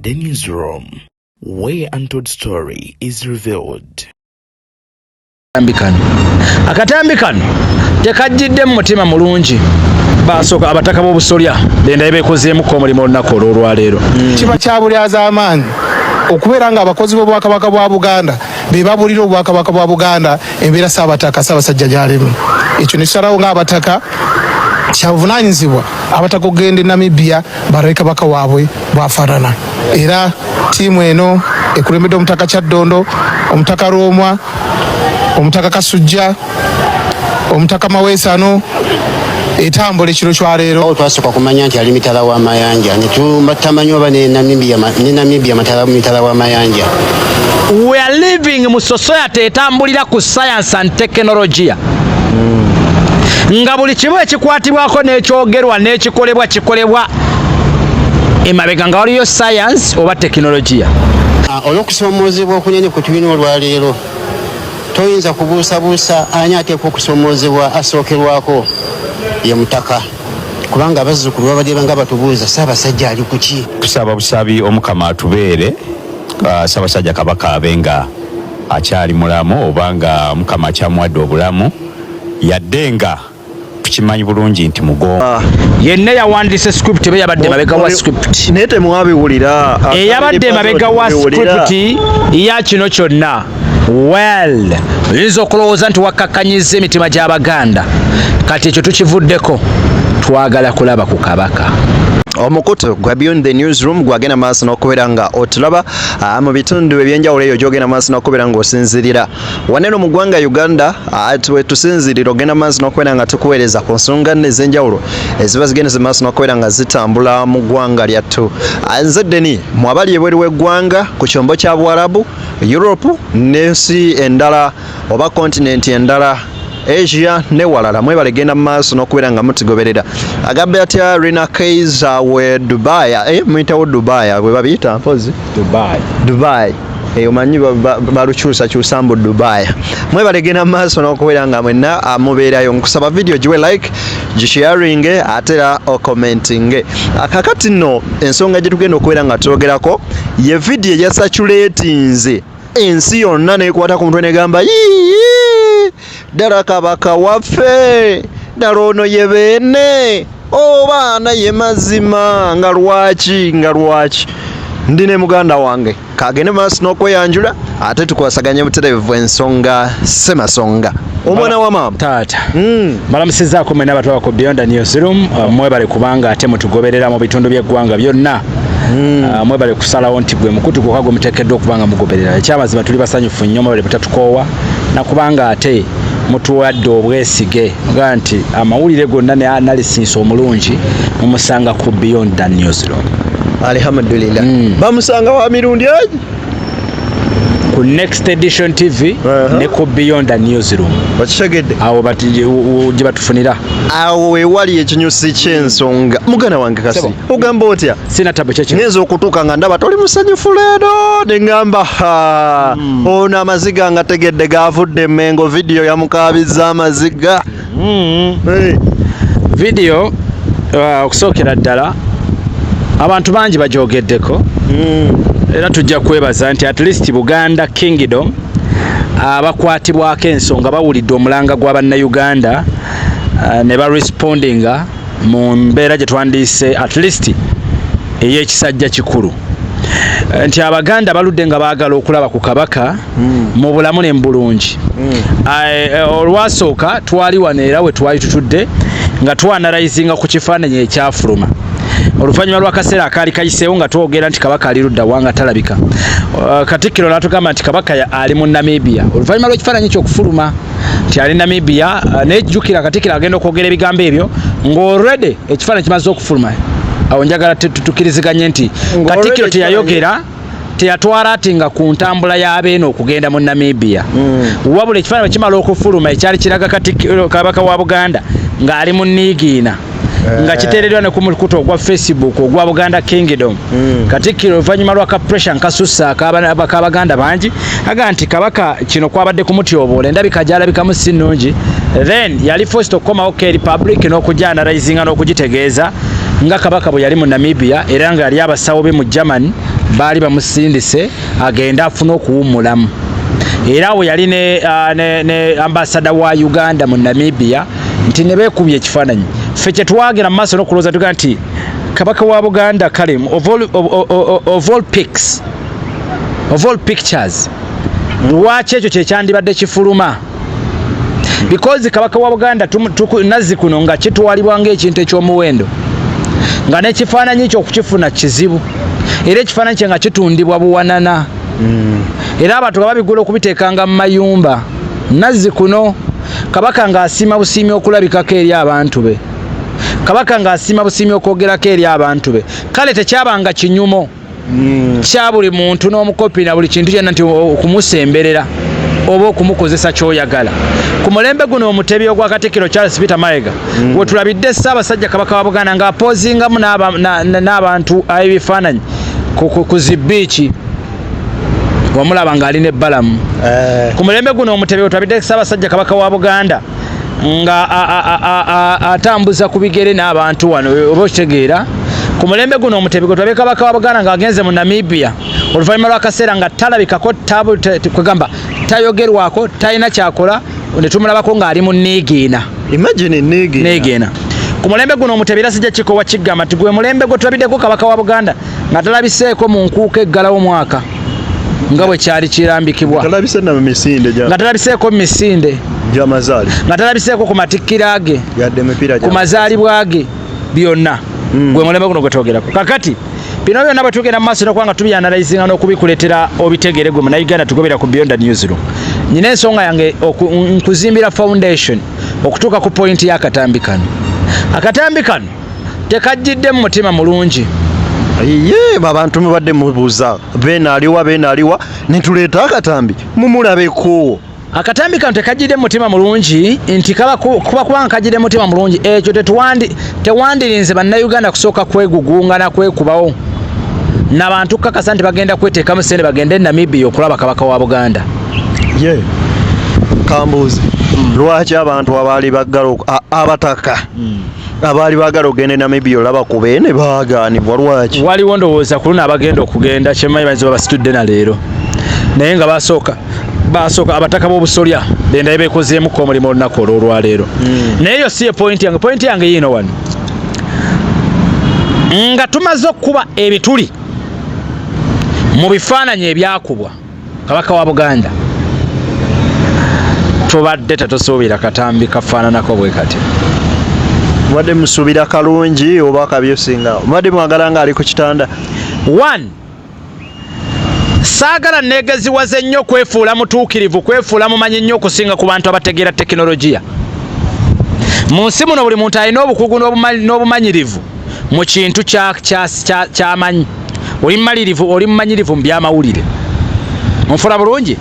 The Newsroom, where untold story is revealed. Akatambi kano tekajjidde mu mutima mulungi basooka abataka b'obusolya benda bekozeemu ko mulimu olunaku olwaleero kiba kyabulyaza amaanyi okubeera nga abakozi b'obwakabaka bwa Buganda be babulira obwakabaka bwa Buganda embeera Ssaabataka Ssaabasajja gy'alimu. Ekyo ne kisalawo ng'abataka kyabuvunaanyizibwa abataka okugenda e Namibia balabe kabaka waabwe bwafaanana. Era ttiimu eno ekulembedde omutaka Kyaddondo, omutaka Roomwa, omutaka Kasujja, omutaka Maweesano etambula ekiro kyaleero. Twasooka kumanya nti ali mitala w'amayanja ne tumatamanya oba ne Namibia mitala w'amayanja. We are living mu society etambulira ku science and technology. Nga buli kimu ekikwatibwako n'ekyogerwa n'ekikolebwa kikolebwa emabega nga waliyo science oba tekinologiya. Olw'okusoomoozebwa okunene ku tulina olwaleero toyinza kubuusabuusa ani ateekwa okusoomoozebwa asookerwako ye mutaka, kubanga abazzukulu babadde nga batubuuza Ssaabasajja ali ku ki. Tusaba busabi Omukama atubeere Ssaabasajja Kabaka abenga akyali mulamu oba nga Mukama akyamuwadde obulamu yadde nga tukimanyi bulungi nti mugongo yenna yawandiise script be yabadde mabega wa script naye temwabiwulira eyabadde mabega wa script ya kino kyonna. Well, oyinza okulowooza nti wakkakanyiza emitima gy'Abaganda, kati ekyo tukivuddeko, twagala kulaba ku kabaka. Omukutu gwa Beyond the Newsroom gwagenda maaso n'okubeera nga otulaba mu bitundu ebyenjawulo eyo gyogenda maaso n'okubeera nga osinzirira waneno mu ggwanga Uganda. Tuwe tusinzirira ogenda maaso n'okubeera nga tukuweereza ku nsonga nne ez'enjawulo eziba zigendeze maaso n'okubeera nga zitambula mu ggwanga lyattu. Nze Deni mu abali ebweru w'eggwanga ku kyombo kya Buwarabu, Europe n'ensi endala oba kontinenti endala, Asia ne walala mwebale genda maaso n'okubeera nga mutigoberera. Agabbe atya Rina Keys we Dubai, muyitawo Dubai bwe babiyita mpozi Dubai omanyi balukyusa mbu Dubai. Mwebale genda maaso n'okubeera nga mwenna mubeerayo. Nkusaba video giwe like, gisharinge ate era okomentinge. Kakati nno ensonga gye tugenda okubeera nga twogerako ye video eya saturatinze ensi yonna nekwata ku mutwe negamba ddala kabaka waffe, ddala ono ye beene obaana ye mazima. Nga lwaki ndi ne muganda wange kagende maaso n'okweyanjula ate tukwasaganye butereevu ensonga semasonga. Omwana wa maama taata malamusizaako mwena abatwala ku Beyond the Newsroom. Mwebale kubanga ate mutugoberera mu bitundu by'eggwanga byonna. Mwebale kusalawo nti gwe mukutu gwokka gwe muteekeddwa okubanga mugoberera. Ekyamazima tuli basanyufu nnyo mwebale butatukoowa nakubanga ate mutuwadde obwesige nga nti amawulire gonna ne analysis omulungi mumusanga ku Beyond the Newsroom. Alhamdulillah. Bamusanga wa mirundi agi ku Next Edition TV ne ku Beyond the Newsroom. Bakishagedde awo gye batufunira awo wewali ekinyusi ky'ensonga. Muganda wange kasi ogamba otya? Sina tabu kyekyo ngenza okutuuka nga ndaba toli musanyufu leero ne ngamba ono amaziga nga tegedde gaavudde Mmengo. Video yamukaabiza amaziga. Video okusookera ddala abantu bangi bajogeddeko era tujja kwebaza nti at least Buganda Kingdom abakwatibwako ensonga bawulidde omulanga gwa bannayuganda ne barespondinga mu mbeera gye twandiise at least ey'ekisajja kikulu nti Abaganda baludde nga baagala okulaba ku kabaka mu bulamu ne mu bulungi. Olwasooka twali wano era we twali tutudde nga twanalayizinga ku kifaananyi ekyafuluma oluvannyuma lw'akaseera akaali kayiseewo nga twogera nti kabaka ali ludda wanga talabika. Katikkiro n'atugamba nti kabaka ali mu Namibia oluvannyuma lw'ekifaananyi ky'okufuluma nti ali Namibia. Nejjukira Katikkiro agenda okwogera ebigambo ebyo ng'olredi ekifaananyi kimaze okufuluma. Awo njagala tukiriziganye nti Katikkiro teyayogera teyatwala ati nga ku ntambula y'abeeno okugenda mu Namibia. Wabula ekifaananyi kimala okufuluma ekyali kiraga Katikkiro kabaka wa Buganda ng'ali mu Niigiina nga kiteereddwa ne ku mukutu ogwa Facebook ogwa Buganda Kingdom. Katikkiro oluvannyuma lw'aka pressure nkasussa ak'Abaganda bangi aga nti kabaka kino kwabadde kumutyoboola endabika gy'alabikamu si nnungi. Then yali forced okukomawo Keri Public n'okujja analyzinga n'okugitegeeza nga kabaka bwe yali mu Namibia era nga yali abasawo be mu Germany baali bamusindise agenda afuna okuwummulamu era we yali ne ambasada wa Uganda mu Namibia nti ne beekubye ekifaananyi ffe kye twagera mu maaso n'okulowooza tugaa nti kabaka wa Buganda kale of all pictures lwaki ekyo kyekyandibadde kifuluma because kabaka wa Buganda nazzi kuno nga kitwalibwa ng'ekintu eky'omuwendo nga n'ekifaananyi kyo okukifuna kizibu era ekifaananyi kye nga kitundibwa buwanana era abantu nga babigula okubiteekanga mu mayumba nazzi kuno kabaka ng'asiima busiimi okulabikako eri abantu be kabaka ng'asiima busiimi okwogerako eri abantu be kale tekyabanga kinyumo kya buli muntu n'omukopi na buli kintu kyonna nti okumusemberera oba okumukozesa ky'oyagala ku mulembe guno omutebi ogwa Katikkiro Charles Peter Mayiga we tulabidde Ssaabasajja Kabaka wa Buganda ng'apoozingamu n'abantu ab'ebifaananyi ku zibiiki wamulaba ng'alina ebbalamu ku mulembe guno omutebi we tulabidde Ssaabasajja Kabaka wa Buganda nga atambuza ku bigere n'abantu wano oba okitegeera ku mulembe guno omutebi gwe tulabye Kabaka wa Buganda ng'agenze mu Namibia oluvannyuma lw'akaseera nga talabikako kwegamba tayogerwako talina kyakola ne tumulabako ng'ali mu Niigiina. Imagine Niigiina. Ku mulembe guno omutebi era sijja kikowa kigamba nti gwe mulembe gwe tulabiddeko Kabaka wa Buganda nga talabiseeko mu nkuuka eggalawo mwaka nga bwe kyali kirambikibwa nga talabiseeko mu misinde nga talabiseeko ku matikkira ge ku mazaalibwa ge byonna gwe mulembe guno gwe twogerako kakati bino byonna bwe tugenda mu maaso n'okubanga tubyanalayizinga n'okubikuleetera obitegere gwe munnayuganda tugobera ku Beyond Newsroom nyina ensonga yange nkuzimbira foundation okutuuka ku pointi y'akatambi kano akatambi kano tekajjidde mu mutima mulungi abantu mubadde mubuuza beena aliwa ne tuleeta akatambi mumulabeko akatambi kano tekajjidde mu mutima mulungi nti kubanga kajjidde mu mutima mulungi ekyo tewandirinze bannayuganda kusooka kwegugunga na kwekubawo n'abantu kakasa nti bagenda kweteekamu ssente bagende e Namibia okulaba Kabaka wa Buganda kambuuzi lwaki abantu abaali baggala abataka abaali baagala okugenda e Namibia olaba ku beene baagaanibwa lwaki waliwo ndowooza ku luno abagenda okugenda kyemmanyi bayinza babasitudde na leero naye nga basooka abataka b'obusolya benda beekozeemuko omulimu olunaku olwolwaleero naye yo si ye pointi yange yiino wano nga tumaze okukuba ebituli mu bifaananyi ebyakubwa Kabaka wa Buganda tubadde tetusuubira katambi kafaananako bwe kati mubadde musuubira kalungi oba kabyosingawo mubadde mwagala nga ali ku kitanda 1 saagala neegeziwaze nnyo kwefuula mutuukirivu kwefuula mumanyi nnyo okusinga ku bantu abategeera tekinologiya mu nsi muno buli muntu alina obukugu n'obumanyirivu mu kintu ky'amanyi oli mumanyirivu mu by'amawulire onfuna bulungi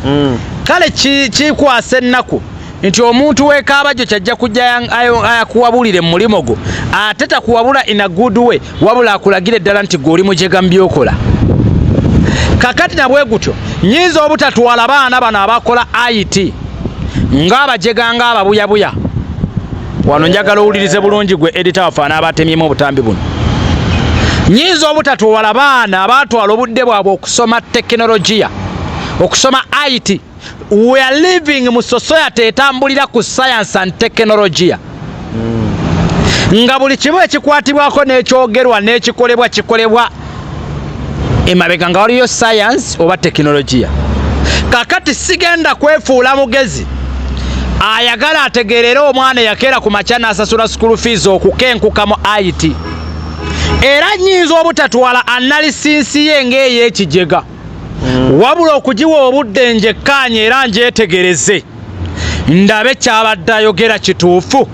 kale kikwasa ennaku nti omuntu w'ekaabajjo kyajja kujja ayakuwabulire mu mulimo gwo ate takuwabula in a good way wabula akulagire ddala nti gwe oli mujega mu byokola kakati nabwe gutyo nyinza obutatwala baana bano abakola IT ng'abajega ng'ababuyabuya wano njagala owulirize bulungi gwe editor wafaana abatemyemu obutambi buno nyinza obutatwala baana abatwala obudde bwabwe okusoma tekinologiya okusoma IT we are living mu society etambulira ku science and technology nga buli kimu ekikwatibwako n'ekyogerwa n'ekikolebwa kikolebwa emabega nga waliyo science oba tekinologiya kakati sigenda kwefuula mugezi ayagala ategeerera omwana yakeera ku makya n'asasula school fees okukenkuka mu IT era nyinza obutatwala analisinsi ye ng'ey'ekijega wabula okugiwa obudde njekkaanye era njetegereze ndabe kyabadde ayogera kituufu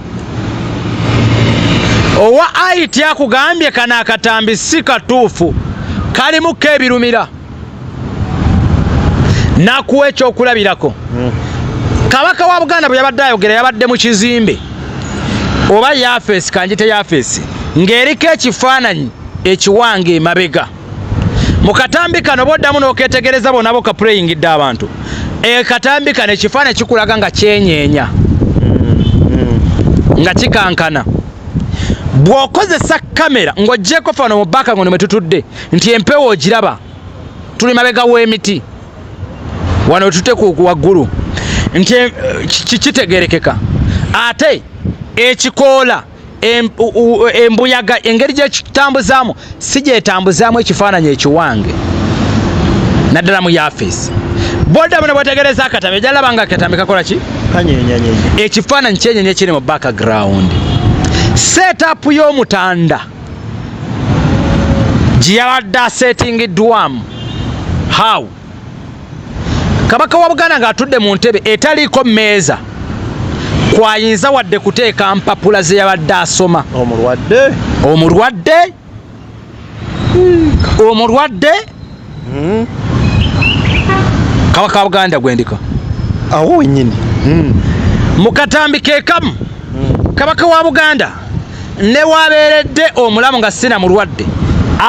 owa IT akugambye kana akatambi si katuufu kalimuko ebirumira nakuwa ekyokulabirako Kabaka wa Buganda bwe yabadde ayogera yabadde mu kizimbe oba yafeesi kanjite yafeesi ng'eriko ekifaananyi ekiwange emabega mu katambi kano boddamu n'oketegereza bonabo ka prayingidde abantu katambi kano ekifaananyi kikulaga nga kyenyeenya nga kikankana bw'okozesa kamera ng'oggyeko fano mu bbaka ngono mwe tutudde nti empewo ogiraba tuli mabega w'emiti wano tute ku waggulu nti kitegerekeka ate ekikoola embuyaga engeri gyekitambuzaamu si gyetambuzaamu ekifaananyi ekiwange naddala mu yafeesi boda muno bwetegereza akatambi ejjalaba nga akatambi kakola ki ekifaananyi kyenyenye ekiri mu background setup y'omutanda gye yabadde asetingiddwamu how kabaka wa Buganda ng'atudde mu ntebe etaliiko mmeeza kwayinza wadde kuteeka mpapula ze yabadde asoma omulwadde kabaka wa Buganda gwendika awo wennyini mu katambi kekamu kabaka wa Buganda ne wabeeredde omulamu nga sina mulwadde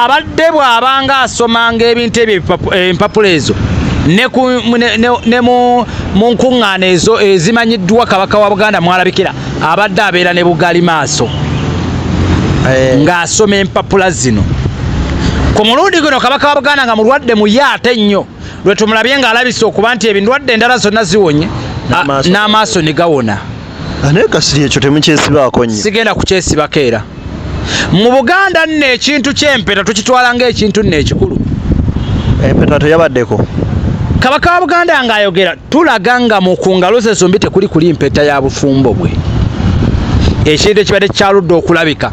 abadde bw'abanga asomanga ebintu ebyo empapula ezo ne mu nkuŋŋaana ezo ezimanyiddwa kabaka wa Buganda mwalabikira abadde abeera ne bugali maaso ng'asoma empapula zino ku mulundi guno kabaka wa Buganda nga mulwadde muye ate nnyo lwe tumulabye ng'alabise okuba nti ebindwadde endala zonna ziwonye n'amaaso ne gawona naye kasiri ekyo temukyesibaako nnyo sigenda kukyesibako era mu Buganda nno ekintu ky'empeta tukitwala ng'ekintu nno ekikulu empeta teyabaddeko kabaka wa Buganda ng'ayogera tulaga nga mu kungalo ze zombi tekuli kuli mpeta ya bufumbo bwe ekintu ekibadde kyaludde okulabika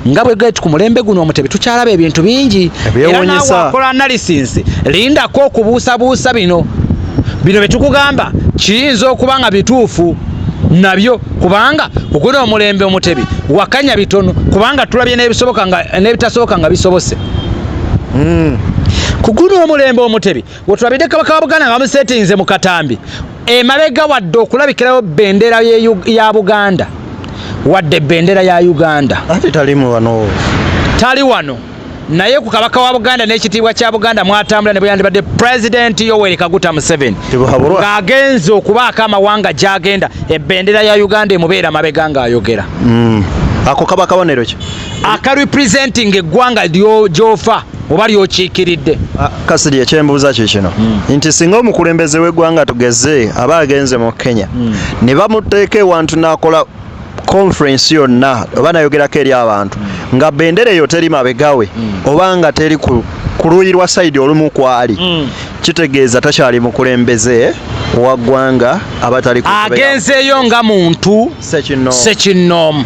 nga bwe gati ku mulembe guno Omutebi tukyalaba ebintu bingi era naawe akola analysis lindako okubuusabuusa bino bye tukugamba kiyinza okuba nga bituufu nabyo kubanga kuguno omulembe Omutebi wakanya bitono kubanga tulabye n'ebitasoboka nga bisobose kuguno omulembe Omutebi wetulabidde kabaka wa Buganda nga bamusetinze mu katambi emabega wadde okulabikirayo bendera ya Buganda wadde bendera ya Uganda ate tali wano naye ku kabaka wa Buganda n'ekitiibwa kya Buganda mwatambula ne bweyandibadde President Yoweri Kaguta Museveni ng'agenze okubaako amawanga gy'agenda ebendera ya Uganda emubeera mabega ng'ayogera ako kaba kabonero ki akarepresenting eggwanga gy'ofa oba lyokiikiridde kasiri ekyembuuza kikino nti singa omukulembeze w'eggwanga tugeze aba agenze mu Kenya ne bamuteeka ewantu n'akola conference yonna oba nayogerako eri abantu nga bendera eyo teri mabegawe oba nga teri ku luuyi lwa sayidi olumu kwali kitegeeza takyali mukulembeze wa ggwanga abatali agenzeeyo nga muntu sekinnoomu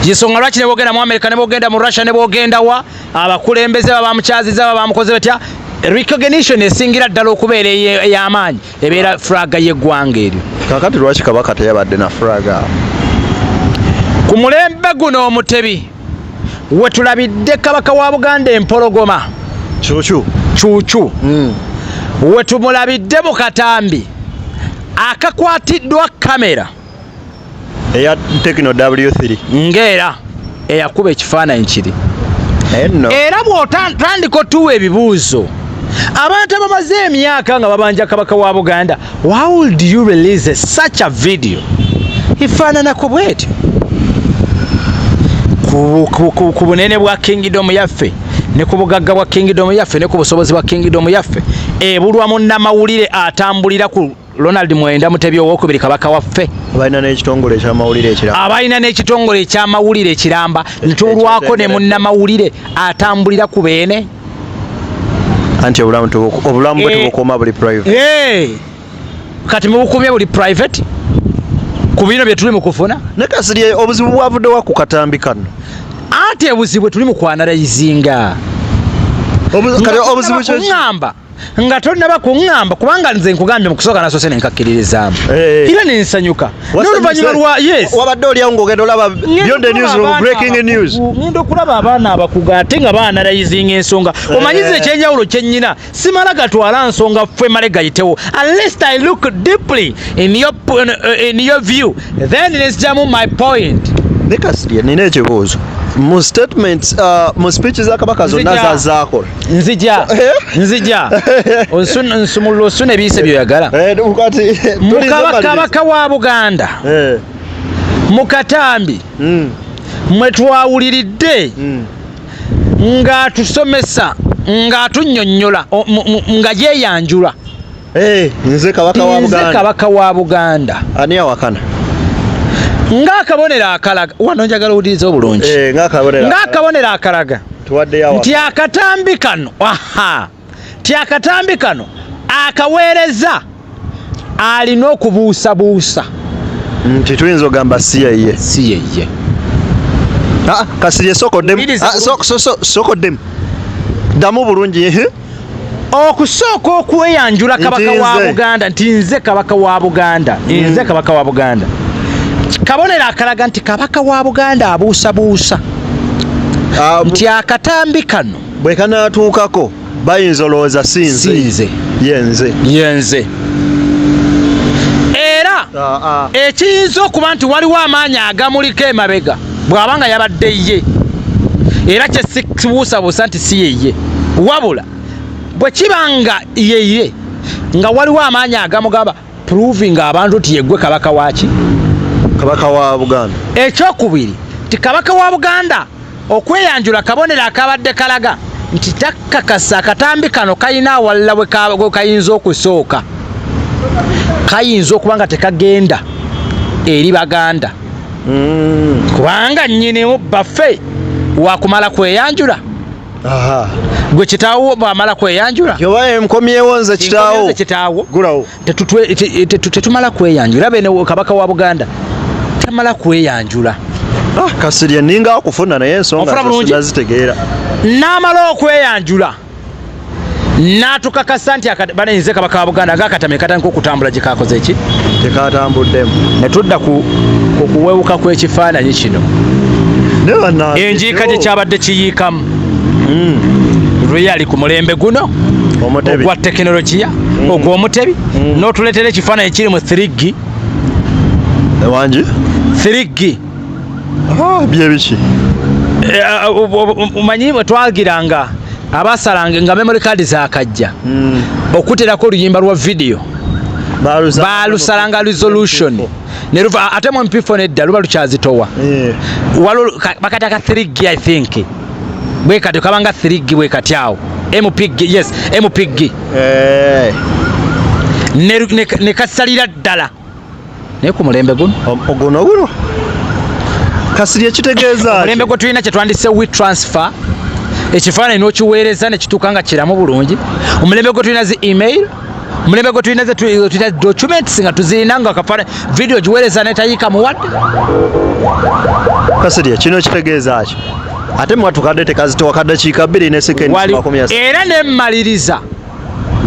yensonga lwaki ne bogenda mu America ne bogenda mu Russia ne bogenda wa abakulembeze babamukyaziza babamukoze batya recognition esingira ddala okubeera ey'amaanyi ebeera flaga y'eggwanga eryo kakati lwaki kabaka teyabadde na flaga ku mulembe guno Omutebi wetulabidde kabaka wa Buganda empologoma cuucu wetumulabidde mu katambi akakwatiddwa kamera eya Tecno W3 ng'era eyakuba ekifaananyi kiri era bw'otandika otuwa ebibuuzo abantu abamaze emyaka nga babanja kabaka wa Buganda why would you release such a video ifaananako bwetyo ku bunene bwa kingdom yaffe ne ku bugagga bwa kingdom yaffe ne ku busobozi bwa kingdom yaffe ebulwa munnamawulire atambulira ku Ronald Mwenda Mutebi owokubiri kabaka waffe abalina n'ekitongole ekyamawulire ekiramba nitulwako ne munnamawulire atambulira ku beene anti obulamu bwe tubukoma buli private kati mubukumye buli private ku bino bye tuli mu kufuna ne kasiri obuzibu bwavuddewa ku katambi kano ate obuzibu tuli mu kwanalayizinga obuzibu kuŋŋamba nga tolina bakuŋŋamba kubanga nze nkugambye mu kusooka nasoose ne nkakkiririzaamu era ne nsanyuka n'oluvannyuma lwa wabadde oliawo ng'ogenda olaba Beyond the Newsroom breaking news ngenda okulaba abaana abakuga ate nga baanalayizinga ensonga omanyiza ekyenjawulo kyennyina simala gatwala nsonga ffe male gayitewo unless I look deeply in your view then nezjamu my point ne kasiri nina ekibuuzo mu statements mu speech za kabaka zonna zazaakola nzija nsumulula osuna ebiyise byoyagala kabaka wa Buganda mu katambi mwe twawuliridde ng'atusomesa ng'atunnyonnyola nga yeyanjula nze kabaka wa Buganda ani awakana ng'akabonero akalaga wano njagala owuliriza obulungi ng'akabonero akalaga nti akatambi kano akaweereza alina okubuusabuusa nti tuyinza ogamba si yeye Kasirye sokoddemu ddamu bulungi okusooka okweyanjula kabaka wa Buganda nti nze kabaka wa Buganda kabonero akalaga nti kabaka wa Buganda abuusabuusa nti akatambi kano bwe kanaatuukako bayinza olowooza sinze yenze era ekiyinza okuba nti waliwo amaanyi agamuliko emabega bw'abanga yabadde ye era kyesibuusabuusa nti si yeye wabula bwe kibanga yeye nga waliwo amaanyi agamugamba proving abantu ti yeggwe kabaka waki kabaka wa Buganda ekyokubiri ti kabaka wa Buganda okweyanjula kabonero akabadde kalaga nti takkakasa akatambi kano kayina awalala we kayinza okusooka kayinza okuba nga tekagenda eri Baganda kubanga nnyinimu baffe wakumala kweyanjula gwe kitaawo bwamala kweyanjula yoba enkomyewo nze kitaawo gulawo tetumala kweyanjula bene kabaka wa Buganda tamala kweyanjula Kasirye ninga okufuna naye ensonga nazitegeera n'amala okweyanjula n'atukakasa nti banayinze kabaka wa Buganda agakatame katandika okutambula gye kakoze ki tekatambuddemu ne tudda ku kuwewuka kw'ekifaananyi kino enjiika gye kyabadde kiyiikamu lwe yali ku mulembe guno ogwa tekinologiya ogw'omutebi n'otuleetera ekifaananyi kiri mu 3G ewangi 3G byebiki omanyi bwe twagiranga abasalanga nga memory card zakajja okuterako oluyimba lwa video balusalanga resolution ne luva ate mu MP4 nedda luba lukyazitowa walo bakataka 3G I think bwe kati kabanga 3G bwe kati awo MPG yes MPG ne kasalira ddala ne ku mulembe guno oguno Kasirye kitegeeza mulembe gwe tulina kye twandise we transfer ekifaananyi n'okiweereza ne kituuka nga kiramu bulungi omulembe gwe tulina zi email omulembe gwe tulina documents nga tuzirina nga kafaananyi video giweereza netayiika muwadde Kasirye kino kitegeeza ki ate mwatukadde tekazitowa kaddakiika 2 ne sekendi era nemmaliriza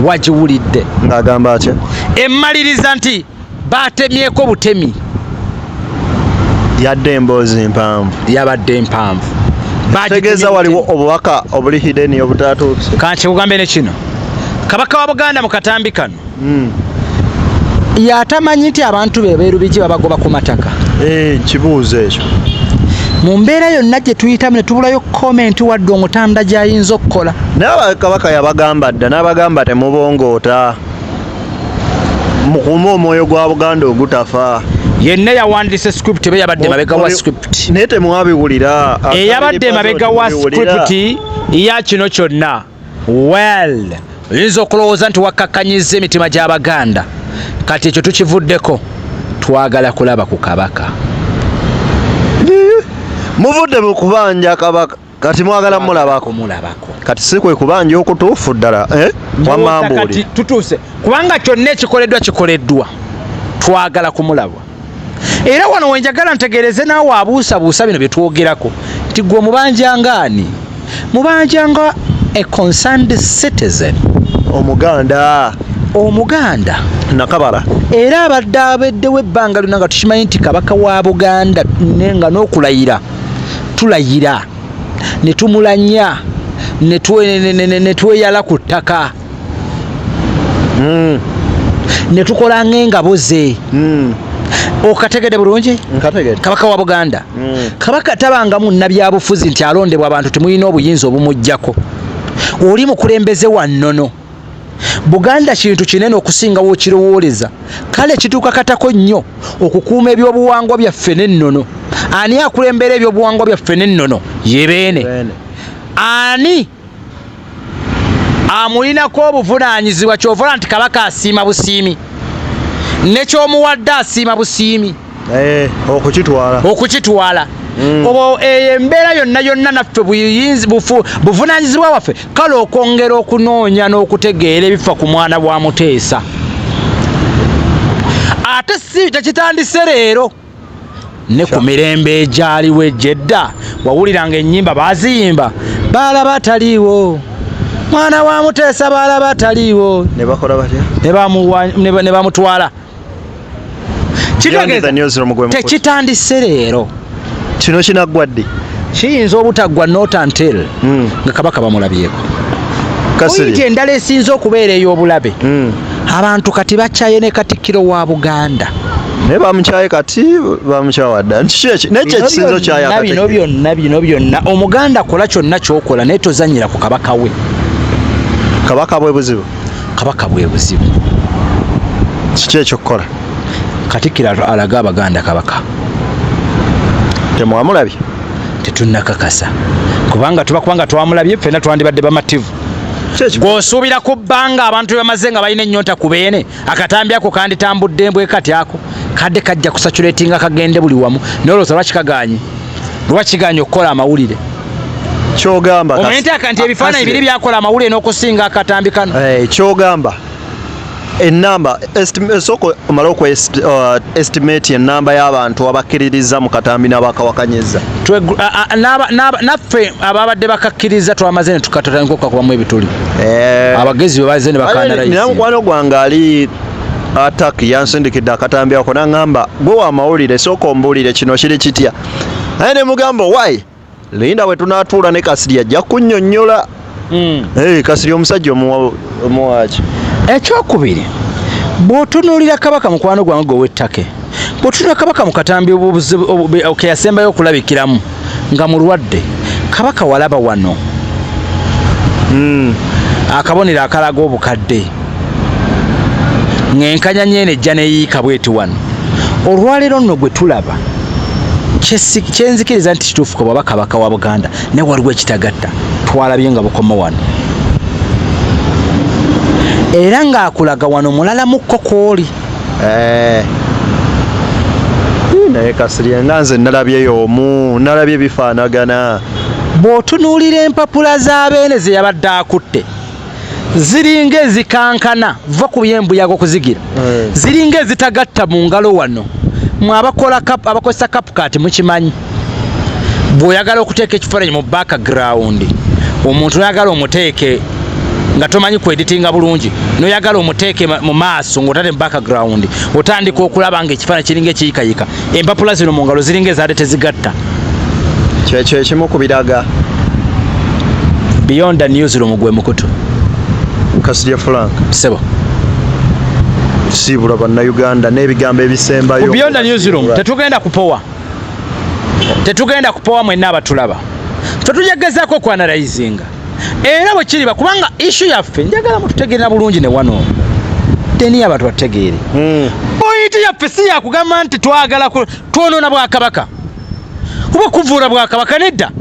wagiwulidde ng'agamba atya emmaliriza nti batemyeko butemi yadde emboozi mpanvu yabadde mpanvu tegeeza waliwo obubaka obuli hidden obutatuukise kankikugambe ne kino kabaka wa Buganda mu katambi kano yatamanyi nti abantu bebeeru biki babagoba ku mataka kibuuzo ekyo mu mbeera yonna gye tuyitamu ne tubulayo comment wadde omutanda gy'ayinza okukola naye kabaka yabagamba dda n'abagamba temubongoota mukuuma omwoyo gwa Buganda ogutafa yenna yawandiise script be yabadde mabega wa script naye temwabiwulira eyabadde mabega wa script ya kino kyonna well oyinza okulowooza nti wakakkanyiza emitima gy'Abaganda kati ekyo tukivuddeko twagala kulaba ku kabaka muvudde mu kubanja kabaka kati mwagala mulabako kati si kwe kubanja okutuufu ddala wamambuuli tutuuse kubanga kyonna ekikoleddwa twagala kumulaba era wano wenjagala ntegereze naawe abuusabuusa bino bye twogerako nti gwe mubanjanga mubanjanga a concerned citizen omuganda nakabala era abadde abeddewo ebbanga lyonna nga tukimanyi nti kabaka wa Buganda nga n'okulayira tulayira ne tumulanya ne tweyala ku ttaka ne tukola ng'engabo ze okategedde bulungi kabaka wa Buganda kabaka tabangamu nnabyabufuzi nti alondebwa abantu temulina obuyinza obumujjako oli mukulembeze wa nnono Buganda kintu kinene okusingawo okirowooleza kale kituuka katako nnyo okukuuma ebyobuwangwa byaffe n'ennono ani akulembera ebyobuwangwa byaffe n'ennono yebeene ani amulinako obuvunaanyizibwa kyovula nti kabaka asiima busiimi nekyomuwadde asiima busiimi okukitwala obo embeera yonna naffe buvunaanyizibwa waffe kale okwongera okunoonya n'okutegeera ebifa ku mwana bwa Muteesa ate si tekitandise leero ne ku mirembe egyaliwo ejjedda wawuliranga ennyimba baziyimba baalaba ataliiwo mwana wa Muteesa baalaba ataliiwo ne bakola batya ne bamutwala tekitandise leero kino kinaggwa ddi kiyinza obutaggwa not until nga kabaka bamulabyeko oyinti endala esinza okubeera ey'obulabe abantu kati bakyaye ne Katikkiro wa Buganda naye bamukyaye kati bamukyawadda nekyo ekisinzo kyaya bino byonna omuganda kola kyonna kyokola naye tozanyira ku kabaka we kabaka bwe buzibu kiki ekyokukola Katikkiro alaga Abaganda kabaka temwamulabye tetunnakakasa kubanga twamulabye ffenna twandibadde bamativu gwosuubira ku bbanga abantu bamaze nga balina ennyonta ku beene akatambi ako kanditambudde embwe kati ako kadde kajja kusatulatinga kagende buli wamu nolowooza lwakiganye okukola amawulire kyogamba omanyi nti ebifaananyi biri byakola amawulire n'okusinga akatambi kano kyogamba enamba soko omala estimate enamba y'abantu abakkiririza mu katambi n'abakawakanyizza naffe ababadde bakakkiriza twamaze ne tukatandika okukakubamu ebituli abagezi bebaze ne bakaanarayisi mukwano gwange ali attack yansindikidde akatambi ako naŋŋamba gwe wamawulire sooka ombuulire kino kiri kitya naye ne mugamba why linda bwe tunaatuula ne Kasirye ajja kunnyonnyola Kasirye omusajja omuwaaki ekyokubiri bw'otunuulira kabaka mukwano gwange gwewettake bw'otunuulira kabaka mu katambi keyasembayo okulabikiramu nga mulwadde kabaka walaba wano akabonero akalaga obukadde ng'enkanya nyeene ejja neyiika bweti wano olwaleero nno gwe tulaba kyenzikiriza nti kituufu ko bwaba kabaka wa Buganda ne waliwo ekitagatta twalabye nga bukoma wano era ng'akulaga wano mulala mukko kwoli naye Kasirye nga nze nalabyeyo omu nalabye bifaanagana bw'otunuulira empapula z'abeene ze yabadde akutte ziringa ezikankana va ku byembuyaga okuzigira ziringa ezitagatta mu ngalo wano mwe abakozesa kapukaati mukimanyi bw'oyagala okuteeka ekifaananyi mu background omuntu oyagala omuteeke nga tomanyi kweditinga bulungi noyagala omuteeke mu maaso ng'otate mu background otandika okulaba nga ekifaananyi kiringa ekiyikayika empapula zino mu ngalo ziringa ezaade tezigatta kyekyo ekimu ku biraga Beyond the Newsroom gwe mukutu Kasirye Frank sebo sibula bannayuganda n'ebigambo ebisembayo Beyond the Newsroom tetugenda kupowa mwenna abatulaba tetujagezako okwanarayizinga era bwe kiriba kubanga issue yaffe njagala mututegeera bulungi ne wano teni abantu bategeere pointi yaffe si yakugamba nti twagala twonoona Bwakabaka kuba kuvuura Bwakabaka nedda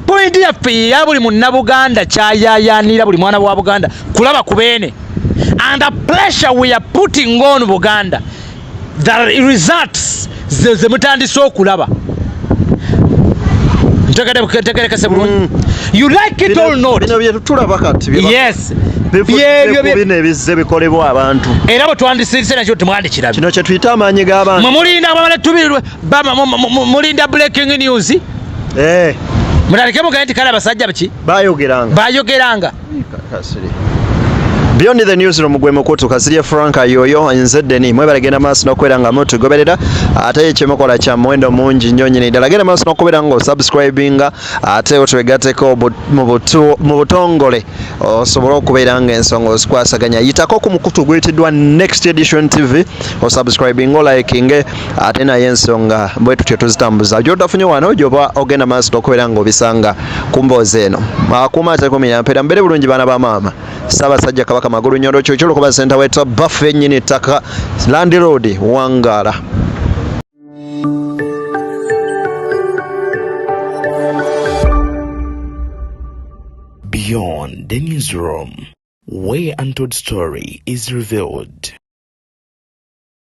pointi yaffe ya buli munnabuganda kyayayaanira buli mwana wa Buganda kulaba ku beene under pressure we are putting on Buganda the results ze mutandise okulaba ntegerekese bulungi you like it or not yes bino ebizze bikolebwa abantu era bwe twandisirise nakyo temwandikirabye kino kye tuyita amaanyi g'abantu mwe mulinda abamala tubirwe mulinda breaking news mutaleke mugaye nti kale abasajja biki bayogeranga Beyond the Newsroom gwe mukutu Kasirye Frank yoyo nze Deni mwebale genda maaso n'okubeera nga mutugoberera ate ekyemukola kya muwendo mungi nnyo nnyini ddala genda maaso n'okubeera nga osubscribinga ate otwegatteko mu butongole osobole okubeera nga ensonga ozikwasaganya yitako ku mukutu gwetiddwa Next Edition TV osubscribinga olikinge ate naye ensonga bwe tutyo tuzitambuza gy'otafunye wano gy'oba ogenda maaso n'okubeera nga obisanga ku mboozi eno akuuma atekumira mpeera mbere bulungi baana ba maama Ssaabasajja Kabaka Magulu Nyondo Kyokyo Lukuba Center wetwa Baffe nnyini ttaka Land Road Wangala. Beyond the Newsroom. where untold story is revealed.